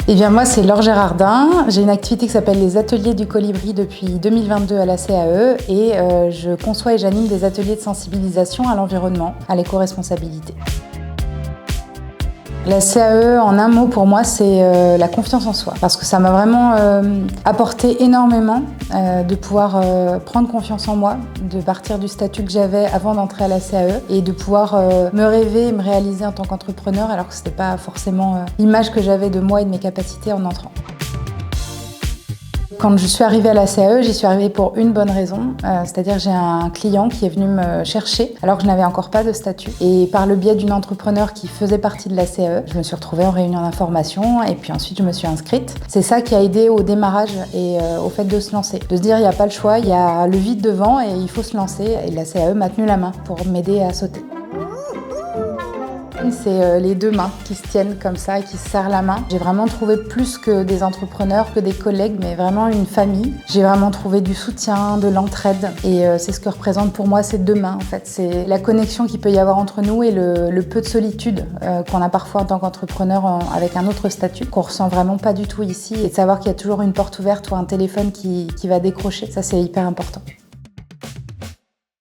Eh bien moi c'est Laure Gérardin, j'ai une activité qui s'appelle les Ateliers du Colibri depuis 2022 à la CAE et je conçois et j'anime des ateliers de sensibilisation à l'environnement, à l'éco-responsabilité. La CAE, en un mot, pour moi, c'est la confiance en soi. Parce que ça m'a vraiment apporté énormément de pouvoir prendre confiance en moi, de partir du statut que j'avais avant d'entrer à la CAE et de pouvoir me rêver et me réaliser en tant qu'entrepreneur alors que ce n'était pas forcément l'image que j'avais de moi et de mes capacités en entrant. Quand je suis arrivée à la CAE, j'y suis arrivée pour une bonne raison, c'est-à-dire j'ai un client qui est venu me chercher alors que je n'avais encore pas de statut. Et par le biais d'une entrepreneur qui faisait partie de la CAE, je me suis retrouvée en réunion d'information et puis ensuite je me suis inscrite. C'est ça qui a aidé au démarrage et au fait de se lancer. De se dire il n'y a pas le choix, il y a le vide devant et il faut se lancer. Et la CAE m'a tenu la main pour m'aider à sauter. C'est les deux mains qui se tiennent comme ça et qui se serrent la main. J'ai vraiment trouvé plus que des entrepreneurs, que des collègues, mais vraiment une famille. J'ai vraiment trouvé du soutien, de l'entraide et c'est ce que représente pour moi ces deux mains en fait. C'est la connexion qu'il peut y avoir entre nous et le peu de solitude qu'on a parfois en tant qu'entrepreneur avec un autre statut, qu'on ressent vraiment pas du tout ici. Et de savoir qu'il y a toujours une porte ouverte ou un téléphone qui va décrocher, ça c'est hyper important.